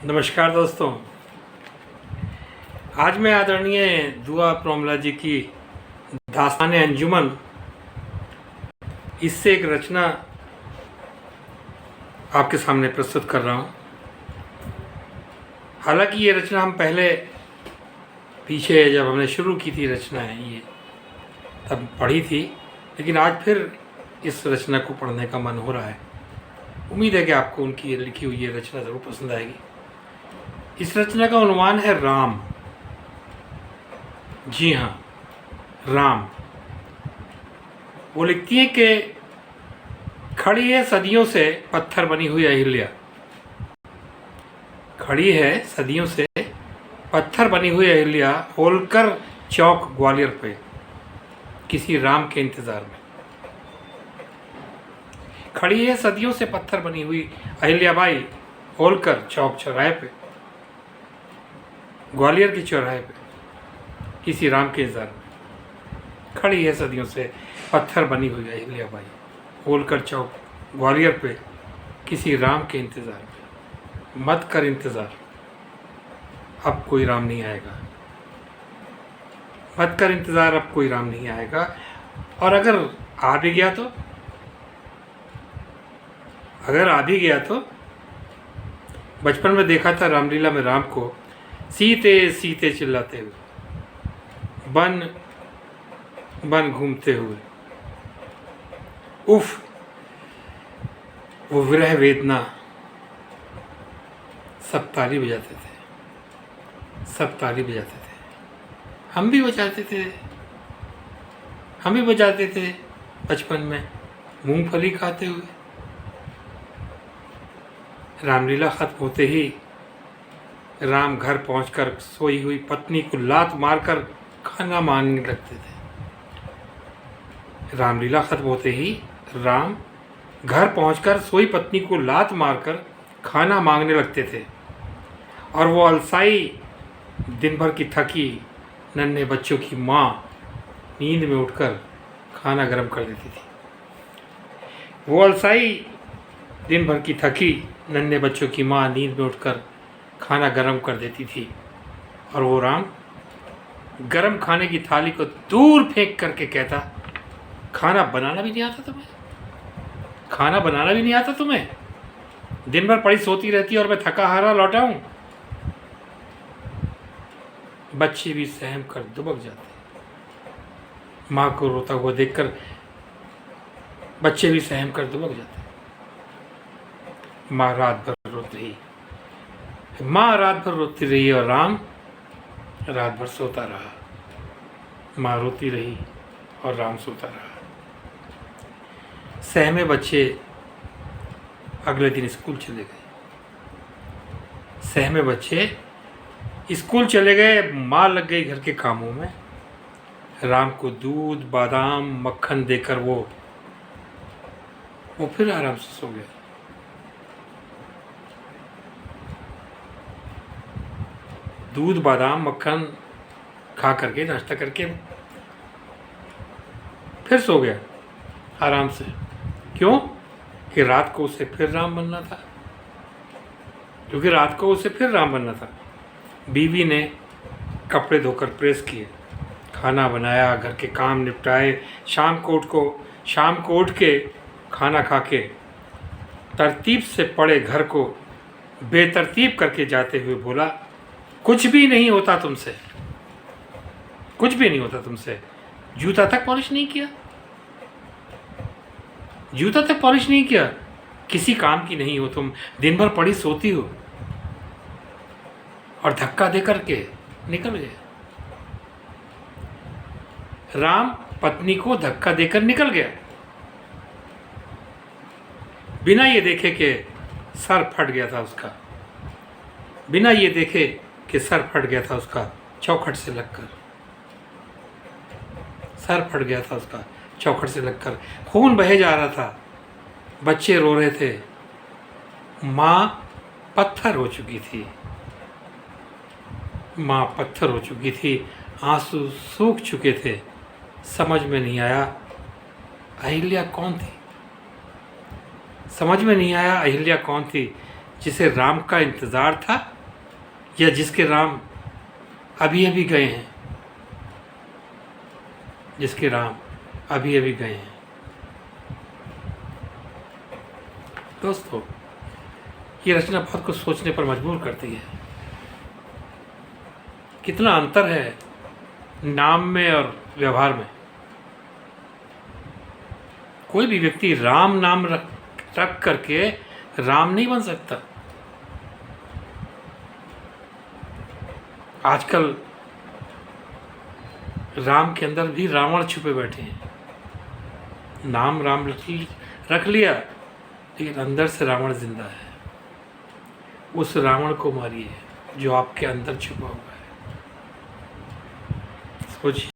नमस्कार दोस्तों। आज मैं आदरणीय दुआ प्रोमला जी की दास्तान अंजुमन इससे एक रचना आपके सामने प्रस्तुत कर रहा हूँ। हालांकि ये रचना हम पहले पीछे जब हमने शुरू की थी रचना है ये तब पढ़ी थी, लेकिन आज फिर इस रचना को पढ़ने का मन हो रहा है। उम्मीद है कि आपको उनकी लिखी हुई ये रचना ज़रूर पसंद आएगी। इस रचना का उन्वान है राम। जी हाँ, राम। वो लिखती है कि खड़ी है सदियों से पत्थर बनी हुई अहिल्या। खड़ी है सदियों से पत्थर बनी हुई अहिल्या, होलकर चौक ग्वालियर पे किसी राम के इंतजार में। खड़ी है सदियों से पत्थर बनी हुई अहिल्याबाई, होलकर चौक चौराहे पे, ग्वालियर के चौराहे पे किसी राम के इंतजार में। खड़ी है सदियों से पत्थर बनी हुई अहिल्याबाई, होलकर चौक ग्वालियर पे किसी राम के इंतजार में। मत कर इंतजार, अब कोई राम नहीं आएगा। मत कर इंतजार, अब कोई राम नहीं आएगा। और अगर आ भी गया तो, अगर आ भी गया तो बचपन में देखा था रामलीला में राम को सीते सीते चिल्लाते हुए, बन बन घूमते हुए। उफ, वो विरह वेदना। सब ताली बजाते थे, सब ताली बजाते थे। हम भी बजाते थे, हम भी बजाते थे बचपन में मूंगफली खाते हुए। रामलीला खत्म होते ही राम घर पहुंचकर सोई हुई पत्नी को लात मारकर खाना मांगने लगते थे। रामलीला खत्म होते ही राम घर पहुंचकर सोई पत्नी को लात मारकर खाना मांगने लगते थे। और वो अलसाई दिन भर की थकी नन्हे बच्चों की माँ नींद में उठकर खाना गर्म कर देती थी। वो अलसाई दिन भर की थकी नन्हे बच्चों की माँ नींद में उठकर खाना गर्म कर देती थी। और वो राम गरम खाने की थाली को दूर फेंक करके कहता, खाना बनाना भी नहीं आता तुम्हें? खाना बनाना भी नहीं आता तुम्हें? दिन भर पड़ी सोती रहती और मैं थका हारा लौटा हूं। बच्चे भी सहम कर दुबक जाते। माँ को रोता हुआ देखकर बच्चे भी सहम कर दुबक जाते। माँ रात भर रोती रही, माँ रात भर रोती रही और राम रात भर सोता रहा। माँ रोती रही और राम सोता रहा। सहमे बच्चे अगले दिन स्कूल चले गए। सहमे बच्चे स्कूल चले गए। माँ लग गई घर के कामों में। राम को दूध, बादाम, मक्खन देकर वो फिर आराम से सो गया। दूध, बादाम, मक्खन खा करके, नाश्ता करके फिर सो गया आराम से। क्यों? कि रात को उसे फिर राम बनना था। क्योंकि रात को उसे फिर राम बनना था। बीवी ने कपड़े धोकर प्रेस किए, खाना बनाया, घर के काम निपटाए। शाम को उठ के खाना खा के तरतीब से पड़े घर को बेतरतीब करके जाते हुए बोला, कुछ भी नहीं होता तुमसे, कुछ भी नहीं होता तुमसे। जूता तक पॉलिश नहीं किया, जूता तक पॉलिश नहीं किया। किसी काम की नहीं हो तुम, दिन भर पड़ी सोती हो। और धक्का दे करके निकल गए। राम पत्नी को धक्का देकर निकल गया, बिना ये देखे कि सर फट गया था उसका। बिना ये देखे कि सर फट गया था उसका चौखट से लगकर। सर फट गया था उसका चौखट से लगकर। खून बहे जा रहा था। बच्चे रो रहे थे। माँ पत्थर हो चुकी थी। माँ पत्थर हो चुकी थी। आंसू सूख चुके थे। समझ में नहीं आया अहिल्या कौन थी। समझ में नहीं आया अहिल्या कौन थी। जिसे राम का इंतज़ार था, या जिसके राम अभी अभी गए हैं, जिसके राम अभी अभी गए हैं। दोस्तों, ये रचना बहुत कुछ सोचने पर मजबूर करती है। कितना अंतर है नाम में और व्यवहार में। कोई भी व्यक्ति राम नाम रख करके राम नहीं बन सकता। आजकल राम के अंदर भी रावण छुपे बैठे हैं। नाम राम रख लिया, लेकिन अंदर से रावण जिंदा है। उस रावण को मारिए जो आपके अंदर छुपा हुआ है। सोचिए।